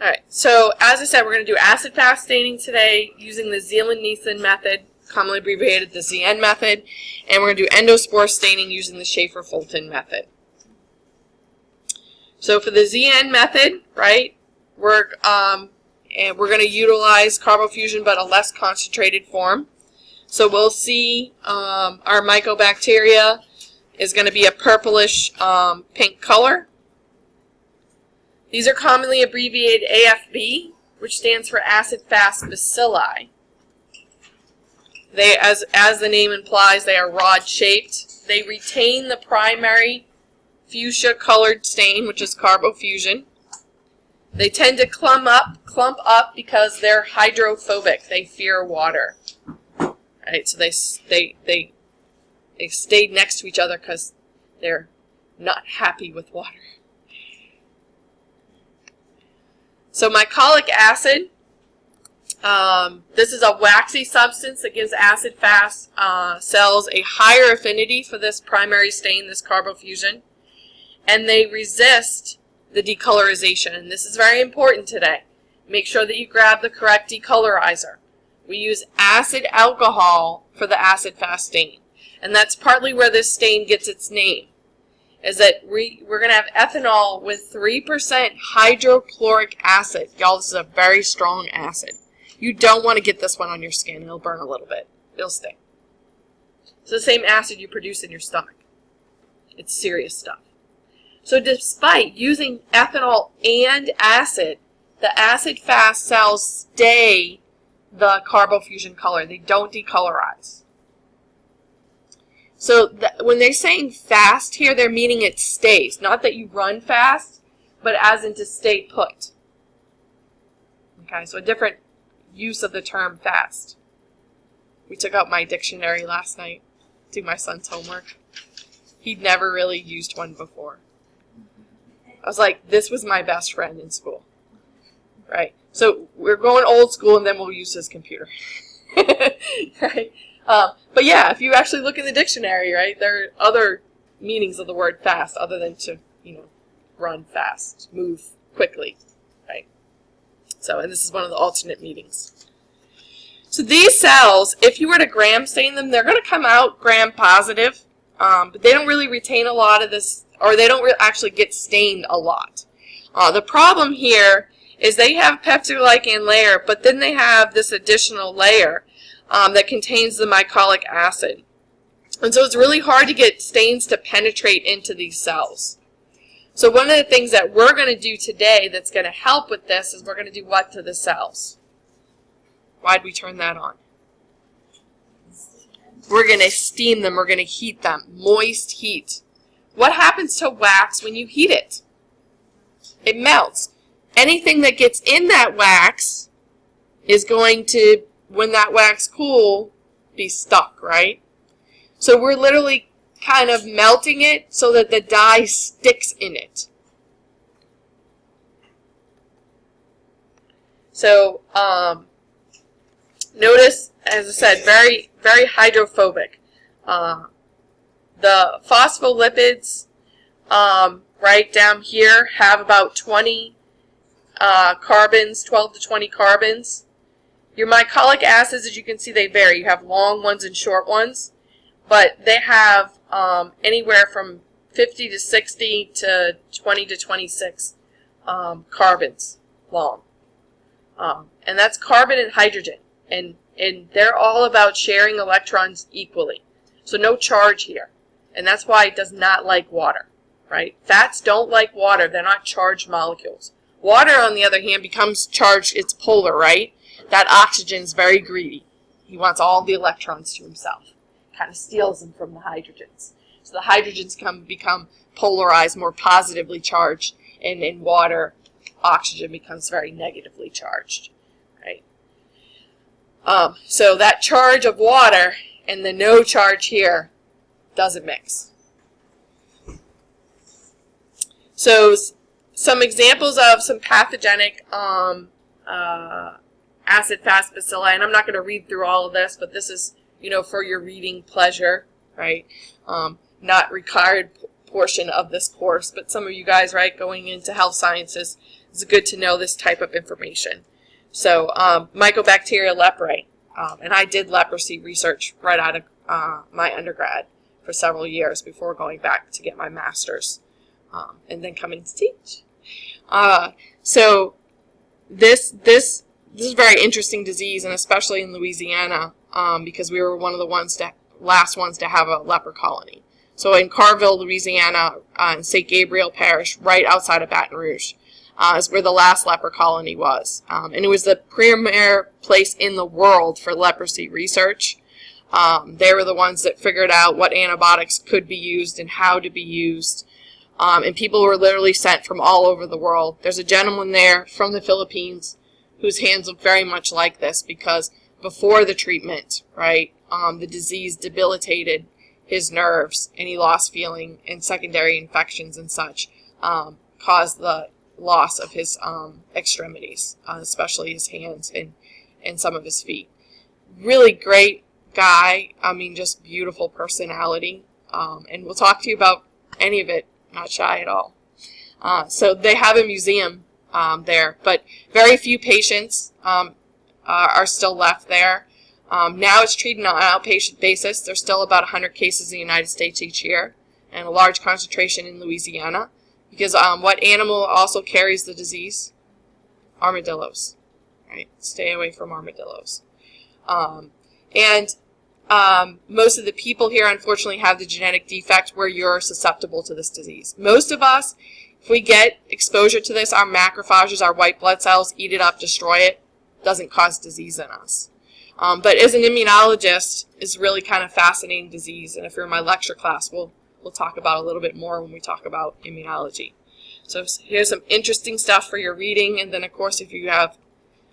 All right, so as I said, we're going to do acid-fast staining today using the Zeeland-Neeson method, commonly abbreviated the ZN method, and we're going to do endospore staining using the Schaefer-Fulton method. So for the ZN method, right, we're going to utilize carbolfuchsin but a less concentrated form. So we'll see our mycobacteria is going to be a purplish pink color. These are commonly abbreviated AFB, which stands for acid-fast bacilli. They, as the name implies, they are rod-shaped. They retain the primary fuchsia-colored stain, which is carbofuchsin. They tend to clump up because they're hydrophobic. They fear water. Right, so they stay next to each other because they're not happy with water. So mycolic acid, this is a waxy substance that gives acid-fast cells a higher affinity for this primary stain, this carbofuchsin, and they resist the decolorization. And this is very important today. Make sure that you grab the correct decolorizer. We use acid alcohol for the acid-fast stain, and that's partly where this stain gets its name. Is that we're going to have ethanol with 3% hydrochloric acid. Y'all, this is a very strong acid. You don't want to get this one on your skin. It'll burn a little bit. It'll sting. It's the same acid you produce in your stomach. It's serious stuff. So despite using ethanol and acid, the acid-fast cells stay the carbofuchsin color. They don't decolorize. So when they're saying fast here, they're meaning it stays. Not that you run fast, but as in to stay put. Okay, so a different use of the term fast. We took out my dictionary last night to do my son's homework. He'd never really used one before. I was like, this was my best friend in school. Right? So we're going old school, and then we'll use his computer. Right? But yeah, if you actually look in the dictionary, right, there are other meanings of the word fast other than to, run fast, move quickly, right? So, and this is one of the alternate meanings. So these cells, if you were to gram stain them, they're going to come out gram positive, but they don't really retain a lot of this, or they don't actually get stained a lot. The problem here is they have peptidoglycan layer, but then they have this additional layer that contains the mycolic acid. And so it's really hard to get stains to penetrate into these cells. So one of the things that we're going to do today that's going to help with this is we're going to do what to the cells? Why'd we turn that on? We're going to steam them. We're going to heat them. Moist heat. What happens to wax when you heat it? It melts. Anything that gets in that wax is going to, when that wax cool, be stuck, right? So we're literally kind of melting it so that the dye sticks in it. So notice, as I said, very, very hydrophobic. The phospholipids right down here have about 20 carbons, 12 to 20 carbons. Your mycolic acids, as you can see, they vary. You have long ones and short ones, but they have anywhere from 50 to 60 to 20 to 26 carbons long. And that's carbon and hydrogen. And they're all about sharing electrons equally. So no charge here. And that's why it does not like water, right? Fats don't like water. They're not charged molecules. Water, on the other hand, becomes charged. It's polar, right? That oxygen's very greedy. He wants all the electrons to himself. Kind of steals them from the hydrogens. So the hydrogens become polarized, more positively charged, and in water, oxygen becomes very negatively charged, right? So that charge of water and the no charge here doesn't mix. So some examples of some pathogenic acid-fast bacilli, and I'm not going to read through all of this, but this is, for your reading pleasure, right? Not required portion of this course, but some of you guys, right, going into health sciences, it's good to know this type of information. So Mycobacteria leprae, and I did leprosy research right out of my undergrad for several years before going back to get my master's, and then coming to teach. So this is a very interesting disease, and especially in Louisiana, because we were one of the last ones to have a leper colony. So in Carville, Louisiana, in St. Gabriel Parish, right outside of Baton Rouge, is where the last leper colony was. And it was the premier place in the world for leprosy research. They were the ones that figured out what antibiotics could be used and how to be used. And people were literally sent from all over the world. There's a gentleman there from the Philippines whose hands look very much like this, because before the treatment, right, the disease debilitated his nerves, and he lost feeling, and secondary infections and such caused the loss of his extremities, especially his hands and some of his feet. Really great guy. I mean, just beautiful personality. And we'll talk to you about any of it, not shy at all. So they have a museum there, but very few patients are still left there. Now it's treated on an outpatient basis. There's still about 100 cases in the United States each year, and a large concentration in Louisiana. Because what animal also carries the disease? Armadillos. Right? Stay away from armadillos. And most of the people here, unfortunately, have the genetic defect where you're susceptible to this disease. Most of us, if we get exposure to this, our macrophages, our white blood cells, eat it up, destroy it. Doesn't cause disease in us. But as an immunologist, it's really kind of fascinating disease. And if you're in my lecture class, we'll talk about a little bit more when we talk about immunology. So here's some interesting stuff for your reading. And then, of course, if you have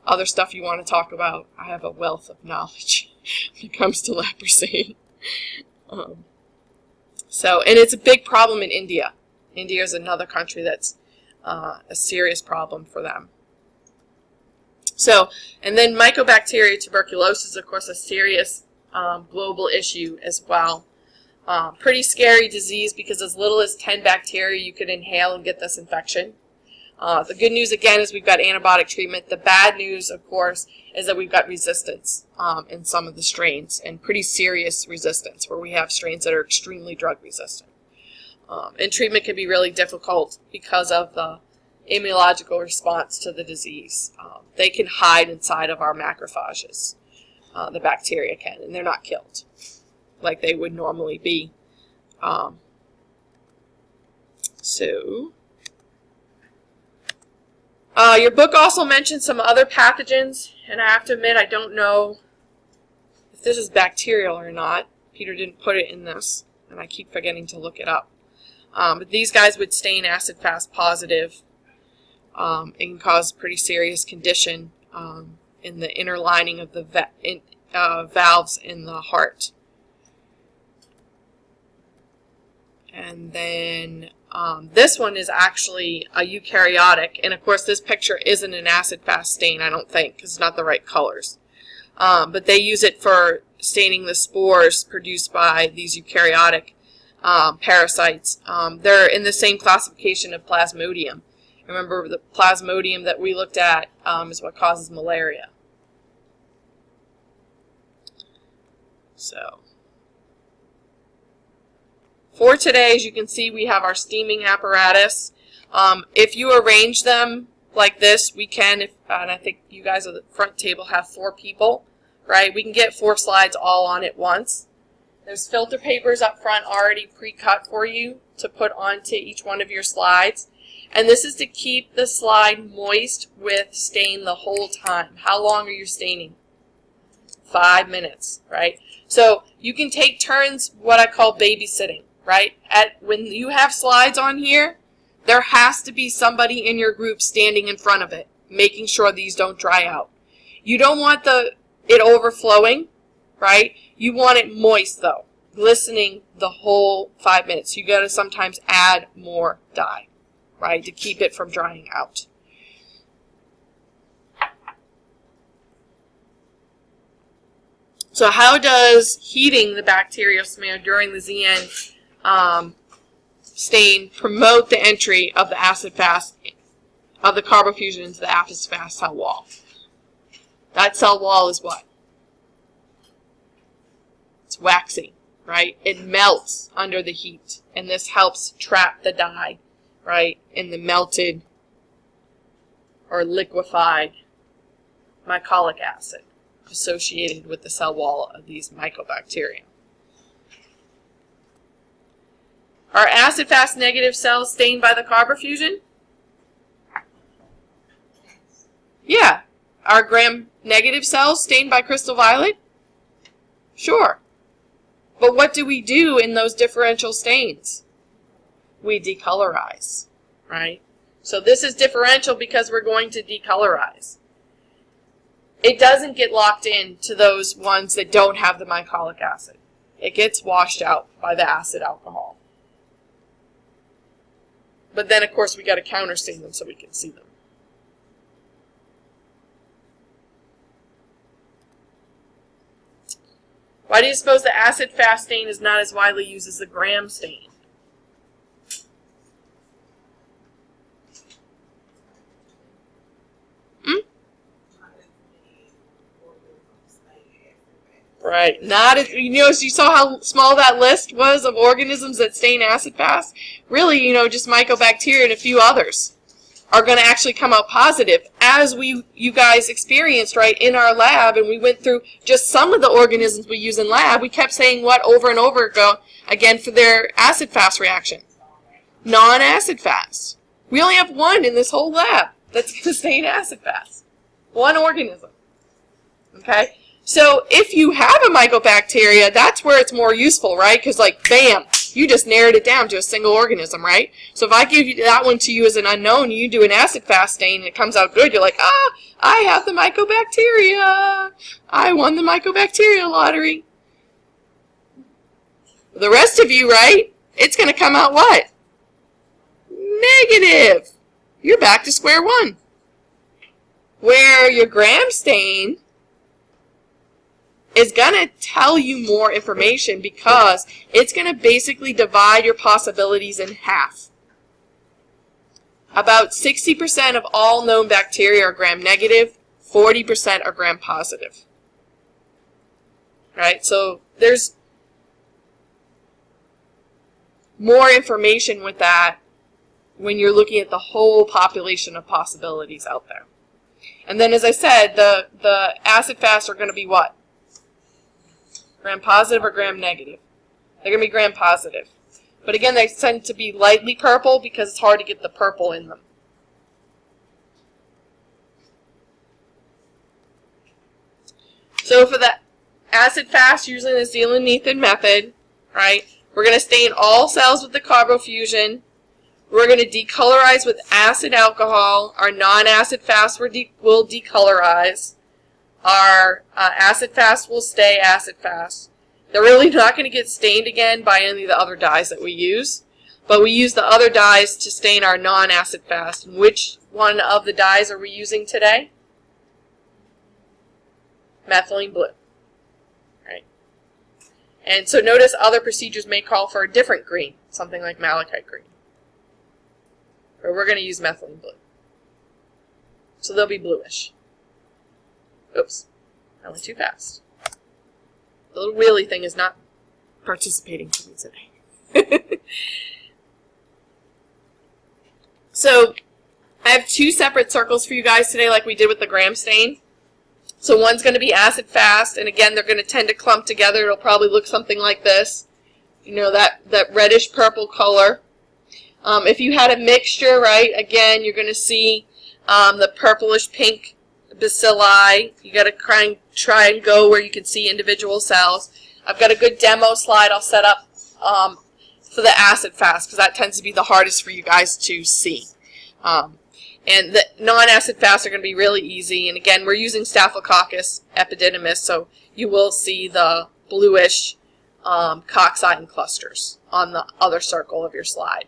other stuff you want to talk about, I have a wealth of knowledge when it comes to leprosy. And it's a big problem in India. India is another country that's a serious problem for them. So, and then Mycobacteria tuberculosis, of course, a serious global issue as well. Pretty scary disease, because as little as 10 bacteria you could inhale and get this infection. The good news, again, is we've got antibiotic treatment. The bad news, of course, is that we've got resistance in some of the strains, and pretty serious resistance, where we have strains that are extremely drug resistant. And treatment can be really difficult because of the immunological response to the disease. They can hide inside of our macrophages. The bacteria can, and they're not killed like they would normally be. Your book also mentions some other pathogens, and I have to admit I don't know if this is bacterial or not. Peter didn't put it in this, and I keep forgetting to look it up. But these guys would stain acid-fast positive and can cause pretty serious condition in the inner lining of the valves in the heart. And then this one is actually a eukaryotic, and of course this picture isn't an acid-fast stain, I don't think, because it's not the right colors. But they use it for staining the spores produced by these eukaryotic parasites. They're in the same classification of Plasmodium. Remember, the Plasmodium that we looked at is what causes malaria. So, for today, as you can see, we have our steaming apparatus. If you arrange them like this, we can, and I think you guys at the front table have 4 people, right? We can get 4 slides all on at once. There's filter papers up front already pre-cut for you to put onto each one of your slides. And this is to keep the slide moist with stain the whole time. How long are you staining? 5 minutes, right? So you can take turns, what I call babysitting, right? When you have slides on here, there has to be somebody in your group standing in front of it, making sure these don't dry out. You don't want it overflowing, right? You want it moist, though, glistening the whole 5 minutes. You got to sometimes add more dye, right, to keep it from drying out. So how does heating the bacterial smear during the ZN stain promote the entry of the acid-fast, of the carbofuchsin into the acid-fast cell wall. That cell wall is what? It's waxy, right? It melts under the heat, and this helps trap the dye, right, in the melted or liquefied mycolic acid associated with the cell wall of these mycobacteria. Are acid-fast negative cells stained by the carbofuchsin? Yeah. Are gram-negative cells stained by crystal violet? Sure. But what do we do in those differential stains? We decolorize, right? So this is differential because we're going to decolorize. It doesn't get locked in to those ones that don't have the mycolic acid. It gets washed out by the acid alcohol. But then, of course, we got to counterstain them so we can see them. Why do you suppose the acid-fast stain is not as widely used as the gram stain? Right. Not as, you saw how small that list was of organisms that stain acid-fast? Really, just mycobacteria and a few others are going to actually come out positive, as you guys experienced, right, in our lab, and we went through just some of the organisms we use in lab. We kept saying what over and over again for their acid-fast reaction? Non-acid-fast. We only have one in this whole lab that's going to stain acid-fast. One organism. Okay? So if you have a mycobacteria, that's where it's more useful, right? Because, bam, you just narrowed it down to a single organism, right? So if I give you that one to you as an unknown, you do an acid-fast stain, and it comes out good, you're like, I have the mycobacteria. I won the mycobacteria lottery. The rest of you, right, it's going to come out what? Negative. You're back to square one. Where your gram stain is going to tell you more information because it's going to basically divide your possibilities in half. About 60% of all known bacteria are gram-negative, 40% are gram-positive. Right? So there's more information with that when you're looking at the whole population of possibilities out there. And then, as I said, the acid-fast are going to be what? Gram-positive or gram-negative? They're going to be gram-positive. But again, they tend to be lightly purple because it's hard to get the purple in them. So for the acid-fast, using the Ziehl-Neithen method, right, we're going to stain all cells with the carbofuchsin. We're going to decolorize with acid alcohol. Our non-acid-fast will decolorize. Our acid-fast will stay acid-fast. They're really not going to get stained again by any of the other dyes that we use. But we use the other dyes to stain our non-acid-fast. And which one of the dyes are we using today? Methylene blue. Right. And so notice other procedures may call for a different green, something like malachite green. But we're going to use methylene blue. So they'll be bluish. Oops, I went too fast. The little wheelie thing is not participating for me today. So I have two separate circles for you guys today like we did with the gram stain. So one's going to be acid-fast, and again, they're going to tend to clump together. It'll probably look something like this. That reddish-purple color. If you had a mixture, right, again, you're going to see the purplish-pink bacilli. You got to try and go where you can see individual cells. I've got a good demo slide I'll set up for the acid-fast because that tends to be the hardest for you guys to see. And the non-acid-fast are going to be really easy. And again, we're using Staphylococcus epididymis, so you will see the bluish coccine clusters on the other circle of your slide.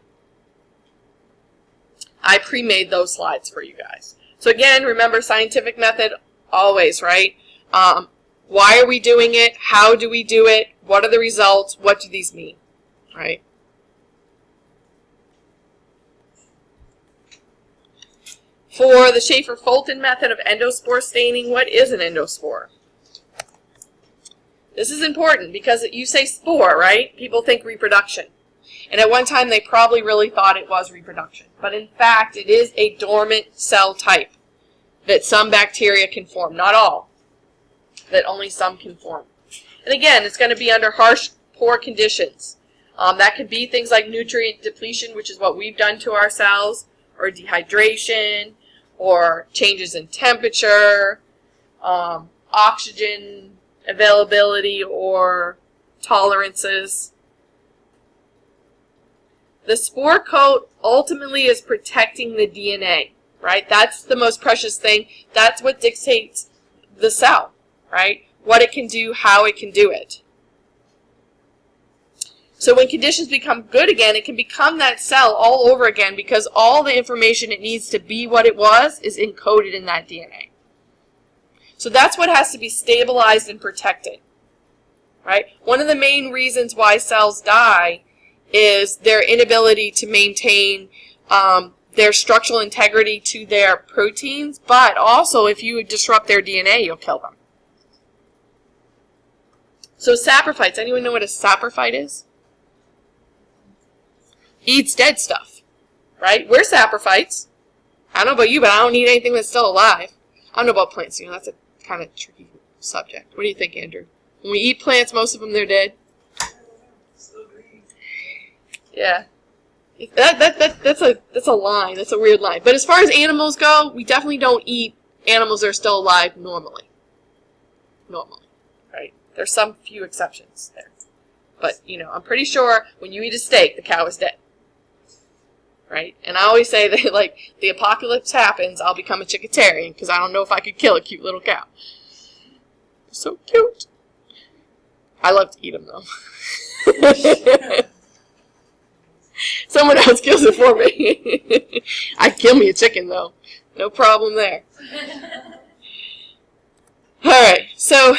I pre-made those slides for you guys. So again, remember scientific method always, right? Why are we doing it? How do we do it? What are the results? What do these mean? Right? For the Schaefer-Fulton method of endospore staining, what is an endospore? This is important because you say spore, right? People think reproduction. And at one time they probably really thought it was reproduction. But in fact, it is a dormant cell type that some bacteria can form. Not all. That only some can form. And again, it's going to be under harsh, poor conditions. That could be things like nutrient depletion, which is what we've done to our cells, or dehydration, or changes in temperature, oxygen availability or tolerances. The spore coat ultimately is protecting the DNA, right? That's the most precious thing. That's what dictates the cell, right? What it can do, how it can do it. So when conditions become good again, it can become that cell all over again because all the information it needs to be what it was is encoded in that DNA. So that's what has to be stabilized and protected, right? One of the main reasons why cells die is their inability to maintain their structural integrity to their proteins, but also if you disrupt their DNA, you'll kill them. So saprophytes, anyone know what a saprophyte is? Eats dead stuff, right? We're saprophytes. I don't know about you, but I don't eat anything that's still alive. I don't know about plants, that's a kind of tricky subject. What do you think, Andrew? When we eat plants, most of them, they're dead. Yeah. That's a line. That's a weird line. But as far as animals go, we definitely don't eat animals that are still alive normally. Right? There's some few exceptions there. But, I'm pretty sure when you eat a steak, the cow is dead. Right? And I always say that, like, the apocalypse happens, I'll become a chickatarian because I don't know if I could kill a cute little cow. They're so cute. I love to eat them, though. Someone else kills it for me. I'd kill me a chicken, though. No problem there. Alright, so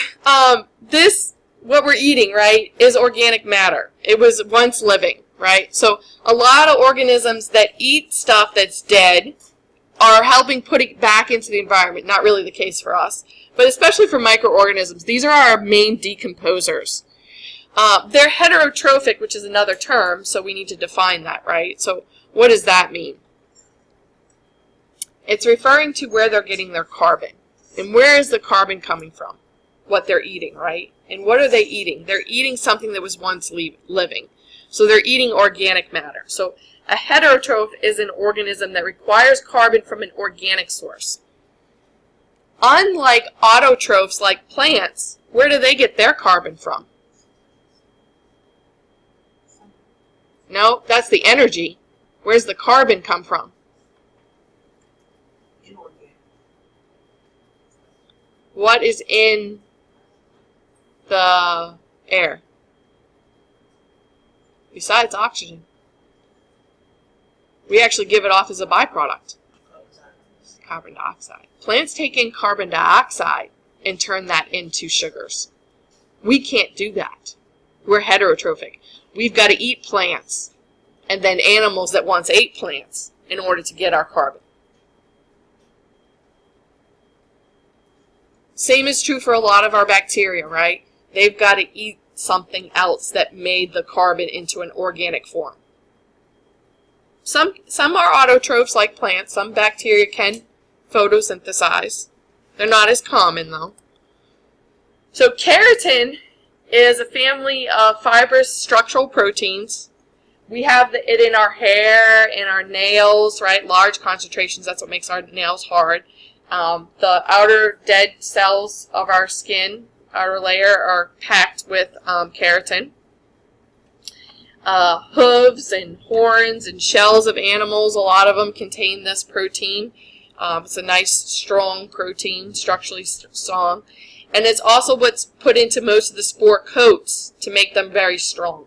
what we're eating, right, is organic matter. It was once living, right? So a lot of organisms that eat stuff that's dead are helping put it back into the environment. Not really the case for us, but especially for microorganisms. These are our main decomposers. They're heterotrophic, which is another term, so we need to define that, right? So what does that mean? It's referring to where they're getting their carbon. And where is the carbon coming from? What they're eating, right? And what are they eating? They're eating something that was once living. So they're eating organic matter. So a heterotroph is an organism that requires carbon from an organic source. Unlike autotrophs like plants, where do they get their carbon from? No, that's the energy. Where's the carbon come from? What is in the air besides oxygen? We actually give it off as a byproduct. Carbon dioxide. Plants take in carbon dioxide and turn that into sugars. We can't do that. We're heterotrophic. We've got to eat plants and then animals that once ate plants in order to get our carbon. Same is true for a lot of our bacteria, right? They've got to eat something else that made the carbon into an organic form. Some are autotrophs like plants. Some bacteria can photosynthesize. They're not as common, though. So keratin is a family of fibrous structural proteins. We have it in our hair, in our nails, right? Large concentrations. That's what makes our nails hard. The outer dead cells of our skin, outer layer, are packed with keratin. Hooves and horns and shells of animals, a lot of them contain this protein. It's a nice, strong protein, structurally strong. And it's also what's put into most of the spore coats to make them very strong.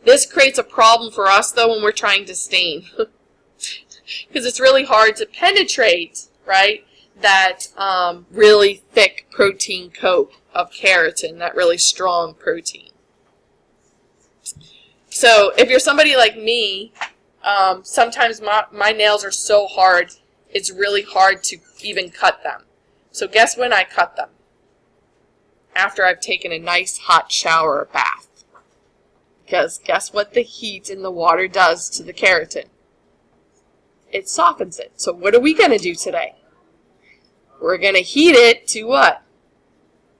This creates a problem for us, though, when we're trying to stain. Because it's really hard to penetrate, right, that really thick protein coat of keratin, that really strong protein. So if you're somebody like me, sometimes my nails are so hard, it's really hard to even cut them. So guess when I cut them? After I've taken a nice hot shower or bath. Because guess what the heat in the water does to the keratin? It softens it. So what are we going to do today? We're going to heat it to what?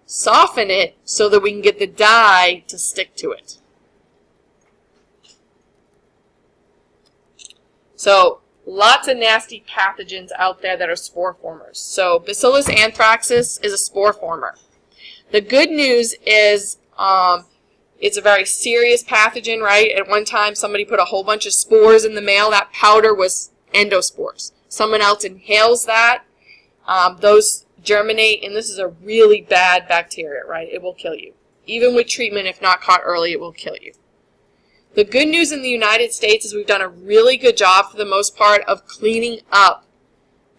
Soften it so that we can get the dye to stick to it. So lots of nasty pathogens out there that are spore formers. So Bacillus anthracis is a spore former. The good news is it's a very serious pathogen, right? At one time, somebody put a whole bunch of spores in the mail. That powder was endospores. Someone else inhales that. Those germinate, and this is a really bad bacteria, right? It will kill you. Even with treatment, if not caught early, it will kill you. The good news in the United States is we've done a really good job, for the most part, of cleaning up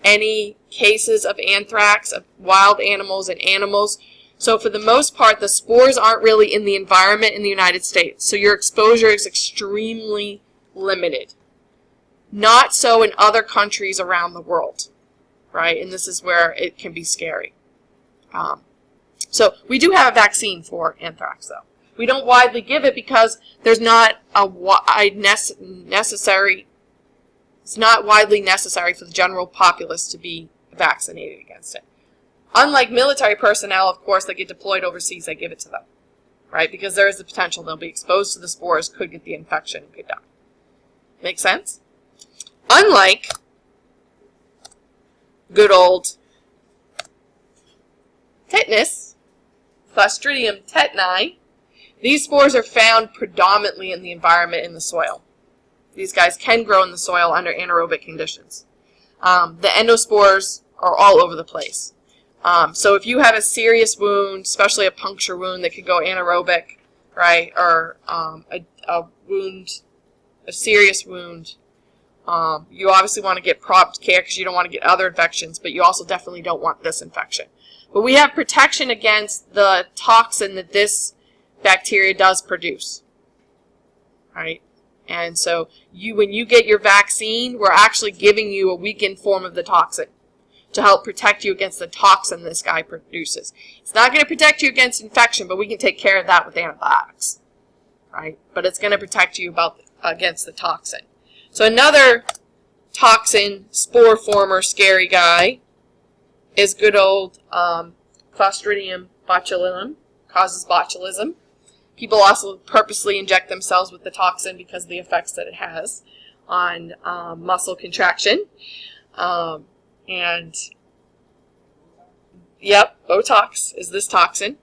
any cases of anthrax, of wild animals and animals. So for the most part, the spores aren't really in the environment in the United States. So your exposure is extremely limited. Not so in other countries around the world, right? And this is where it can be scary. So we do have a vaccine for anthrax, though. We don't widely give it because there's not a necessary. It's not widely necessary for the general populace to be vaccinated against it. Unlike military personnel, of course, that get deployed overseas, they give it to them, right? Because there is the potential they'll be exposed to the spores, could get the infection, could die. Make sense? Unlike good old tetanus, Clostridium tetani, these spores are found predominantly in the environment in the soil. These guys can grow in the soil under anaerobic conditions. The endospores are all over the place. So if you have a serious wound, especially a puncture wound that could go anaerobic, right, or a serious wound, you obviously want to get prompt care because you don't want to get other infections, but you also definitely don't want this infection. But we have protection against the toxin that this bacteria does produce, right? And so when you get your vaccine, we're actually giving you a weakened form of the toxin to help protect you against the toxin this guy produces. It's not going to protect you against infection, but we can take care of that with antibiotics, right? But it's going to protect you against the toxin. So another toxin, spore former, scary guy is good old Clostridium botulinum, causes botulism. People also purposely inject themselves with the toxin because of the effects that it has on muscle contraction. And, yep, Botox is this toxin.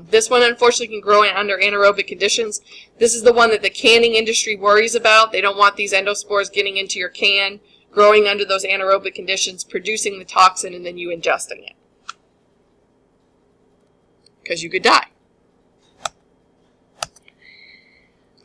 This one, unfortunately, can grow under anaerobic conditions. This is the one that the canning industry worries about. They don't want these endospores getting into your can, growing under those anaerobic conditions, producing the toxin, and then you ingesting it. Because you could die.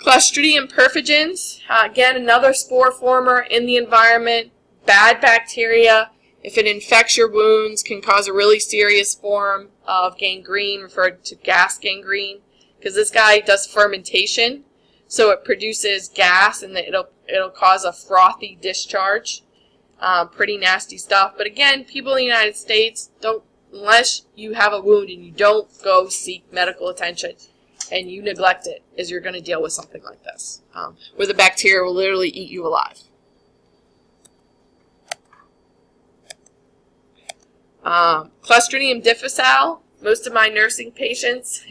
Clostridium perfringens, again, another spore former in the environment. Bad bacteria. If it infects your wounds, can cause a really serious form of gangrene, referred to gas gangrene, because this guy does fermentation, so it produces gas, and it'll cause a frothy discharge. Pretty nasty stuff. But again, people in the United States don't, unless you have a wound and you don't go seek medical attention and you neglect it, is you're going to deal with something like this, where the bacteria will literally eat you alive. Clostridium difficile. Most of my nursing patients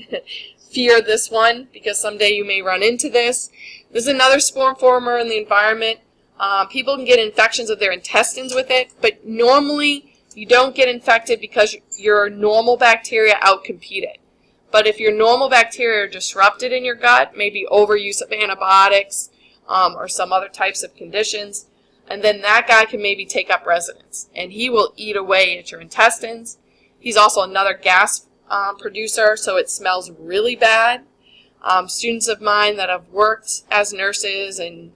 fear this one because someday you may run into this. This is another spore former in the environment. People can get infections of their intestines with it, but normally you don't get infected because your normal bacteria outcompete it. But if your normal bacteria are disrupted in your gut, maybe overuse of antibiotics or some other types of conditions, and then that guy can maybe take up residence, and he will eat away at your intestines. He's also another gas producer, so it smells really bad. Students of mine that have worked as nurses and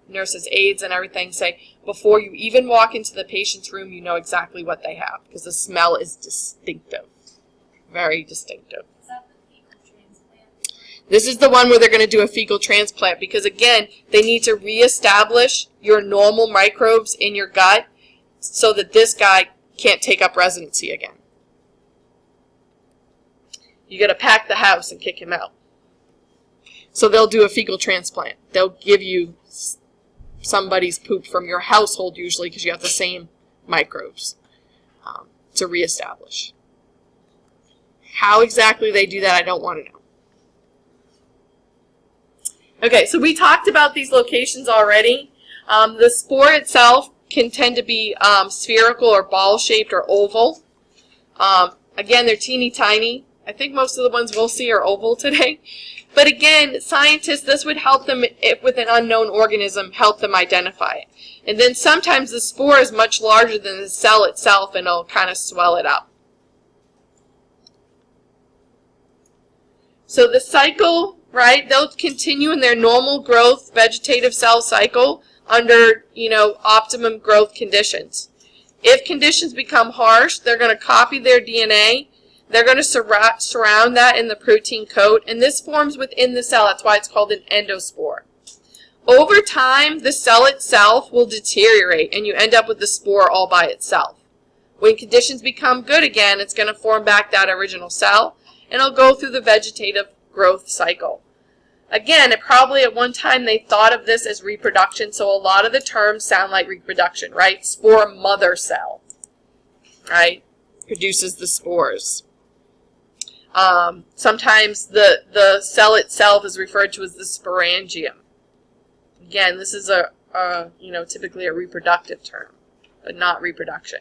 nurses' aides and everything say, before you even walk into the patient's room, you know exactly what they have, because the smell is distinctive. Very distinctive. Is that the fecal transplant? This is the one where they're going to do a fecal transplant because, again, they need to reestablish your normal microbes in your gut so that this guy can't take up residency again. You got to pack the house and kick him out. So they'll do a fecal transplant. They'll give you somebody's poop from your household usually because you have the same microbes to reestablish. How exactly they do that, I don't want to know. Okay, so we talked about these locations already. The spore itself can tend to be spherical or ball-shaped or oval. Again, they're teeny tiny. I think most of the ones we'll see are oval today. But again, scientists, this would help them, if with an unknown organism, help them identify it. And then sometimes the spore is much larger than the cell itself, and it'll kind of swell it up. So the cycle, right, they'll continue in their normal growth vegetative cell cycle under, optimum growth conditions. If conditions become harsh, they're going to copy their DNA. They're going to surround that in the protein coat, and this forms within the cell. That's why it's called an endospore. Over time, the cell itself will deteriorate, and you end up with the spore all by itself. When conditions become good again, it's going to form back that original cell, and it'll go through the vegetative growth cycle. Again, probably at one time they thought of this as reproduction, so a lot of the terms sound like reproduction, right? Spore mother cell, right? Produces the spores. Sometimes the cell itself is referred to as the sporangium. Again, this is typically a reproductive term, but not reproduction.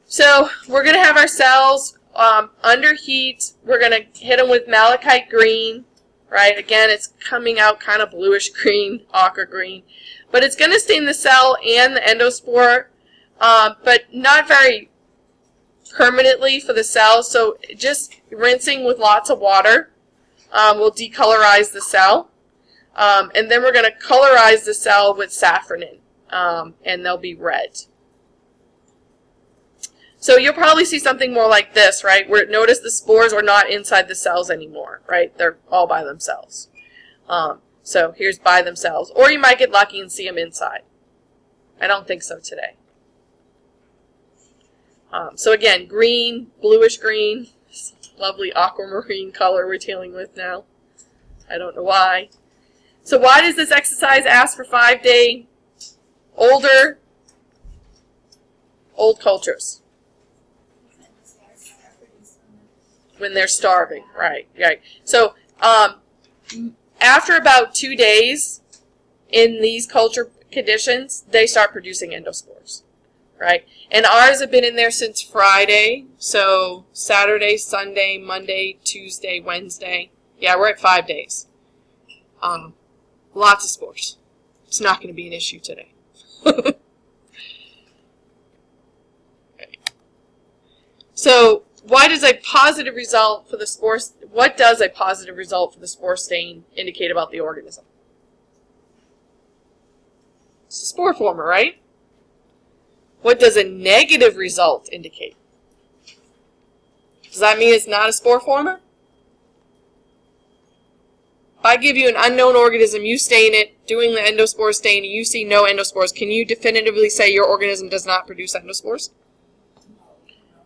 So we're going to have our cells under heat. We're going to hit them with malachite green, right? Again, it's coming out kind of bluish green, ochre green, but it's going to stain the cell and the endospore, but not very permanently for the cell. So just rinsing with lots of water will decolorize the cell. And then we're going to colorize the cell with safranin, and they'll be red. So you'll probably see something more like this, right? Where notice the spores are not inside the cells anymore, right? They're all by themselves. So here's by themselves. Or you might get lucky and see them inside. I don't think so today. So again, green, bluish green, lovely aquamarine color we're dealing with now. I don't know why. So why does this exercise ask for 5-day old cultures? When they're starving, right. So after about 2 days in these culture conditions, they start producing endospores, right? And ours have been in there since Friday, so Saturday, Sunday, Monday, Tuesday, Wednesday. Yeah, we're at 5 days. Lots of spores. It's not going to be an issue today. Okay. So why does a positive result for the spore? What does a positive result for the spore stain indicate about the organism? It's a spore former, right? What does a negative result indicate? Does that mean it's not a spore former? If I give you an unknown organism, you stain it, doing the endospore stain, and you see no endospores, can you definitively say your organism does not produce endospores?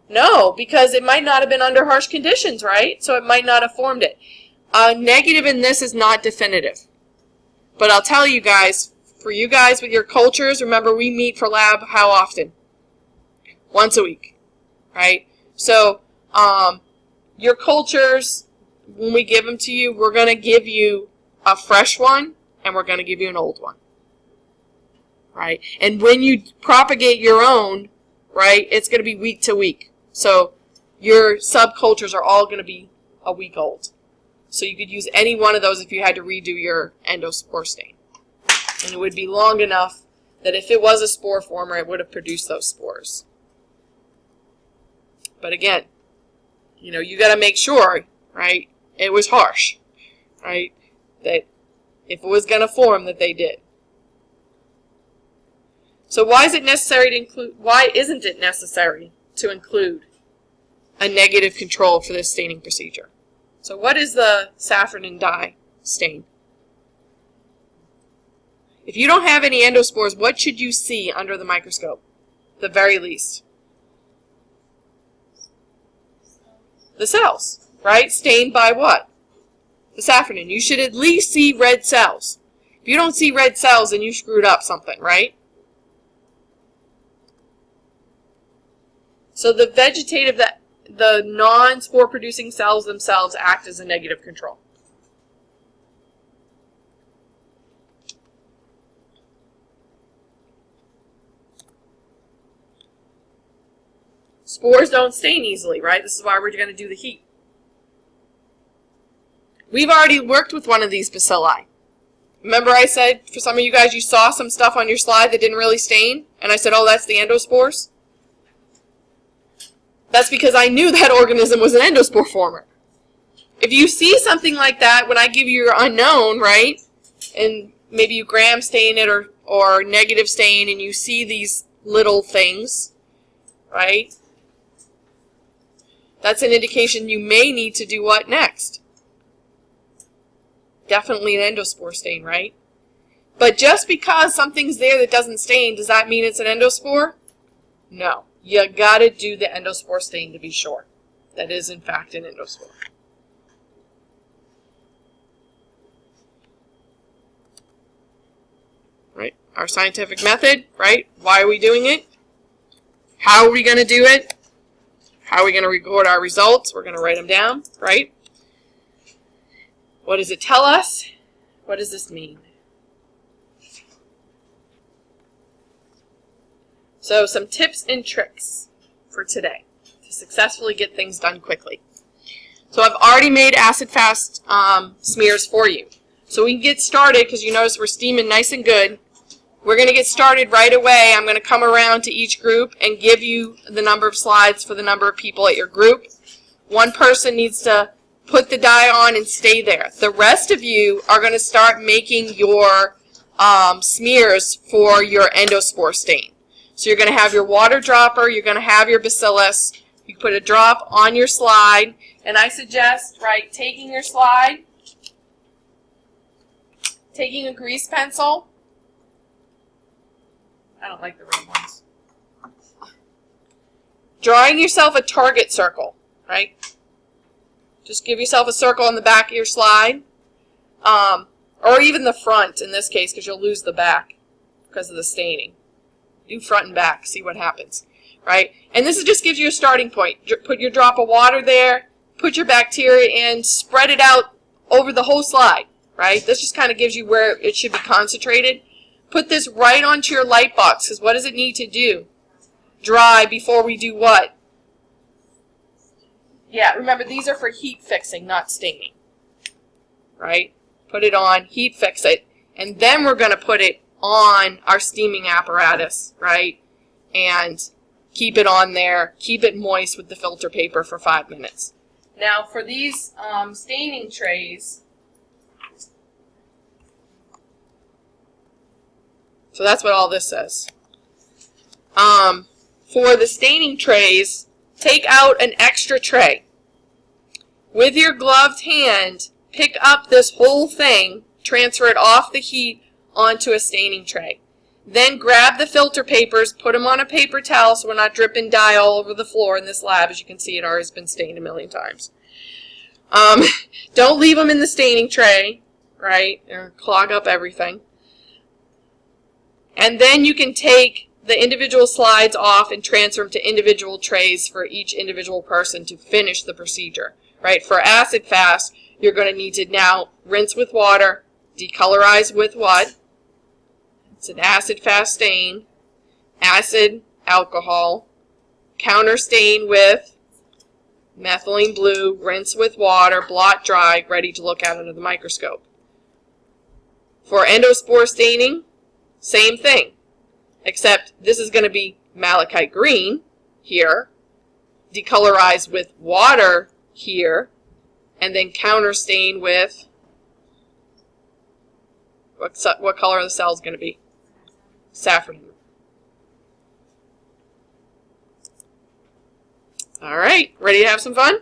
No, because it might not have been under harsh conditions, right? So it might not have formed it. Negative in this is not definitive. But I'll tell you guys, for you guys with your cultures, remember we meet for lab how often? Once a week, right? So your cultures, when we give them to you, we're going to give you a fresh one and we're going to give you an old one, right? And when you propagate your own, right, it's going to be week to week. So your subcultures are all going to be a week old. So you could use any one of those if you had to redo your endospore stain. And it would be long enough that if it was a spore former, it would have produced those spores. But again, you got to make sure, right, it was harsh, right, that if it was going to form, that they did. So why isn't it necessary to include a negative control for this staining procedure? So what is the safranin dye stain? If you don't have any endospores, what should you see under the microscope? The very least. The cells, right? Stained by what? The safranin. You should at least see red cells. If you don't see red cells, then you screwed up something, right? So the vegetative, the non-spore producing cells themselves act as a negative control. Spores don't stain easily, right? This is why we're going to do the heat. We've already worked with one of these bacilli. Remember I said, for some of you guys, you saw some stuff on your slide that didn't really stain? And I said, oh, that's the endospores? That's because I knew that organism was an endospore former. If you see something like that, when I give you your unknown, right, and maybe you gram stain it or negative stain, and you see these little things, right, that's an indication you may need to do what next? Definitely an endospore stain, right? But just because something's there that doesn't stain, does that mean it's an endospore? No. You gotta do the endospore stain to be sure. That is, in fact, an endospore. Right? Our scientific method, right? Why are we doing it? How are we going to do it? How are we going to record our results? We're going to write them down, right? What does it tell us? What does this mean? So some tips and tricks for today to successfully get things done quickly. So I've already made acid-fast smears for you. So we can get started because you notice we're steaming nice and good. We're going to get started right away. I'm going to come around to each group and give you the number of slides for the number of people at your group. One person needs to put the dye on and stay there. The rest of you are going to start making your smears for your endospore stain. So you're going to have your water dropper, you're going to have your Bacillus. You put a drop on your slide, and I suggest, right, taking your slide, taking a grease pencil. I don't like the red ones. Drawing yourself a target circle, right? Just give yourself a circle on the back of your slide, or even the front in this case, because you'll lose the back because of the staining. Do front and back, see what happens, right? And this just gives you a starting point. Put your drop of water there, put your bacteria in, spread it out over the whole slide, right? This just kind of gives you where it should be concentrated. Put this right onto your light box, because what does it need to do? Dry before we do what? Yeah, remember, these are for heat fixing, not staining, right? Put it on, heat fix it, and then we're going to put it on our steaming apparatus, right? And keep it on there, keep it moist with the filter paper for 5 minutes. Now for these staining trays, so that's what all this says. For the staining trays, take out an extra tray. With your gloved hand, pick up this whole thing, transfer it off the heat onto a staining tray. Then grab the filter papers, put them on a paper towel so we're not dripping dye all over the floor in this lab. As you can see, it already has been stained a million times. Don't leave them in the staining tray, right? Or clog up everything. And then you can take the individual slides off and transfer them to individual trays for each individual person to finish the procedure, right? For acid fast, you're going to need to now rinse with water, decolorize with what? It's an acid-fast stain, acid, alcohol, counter stain with methylene blue, rinse with water, blot dry, ready to look at under the microscope. For endospore staining, same thing, except this is going to be malachite green here, decolorized with water here, and then counter stain with, what color are the cells going to be? Safranin. All right, ready to have some fun?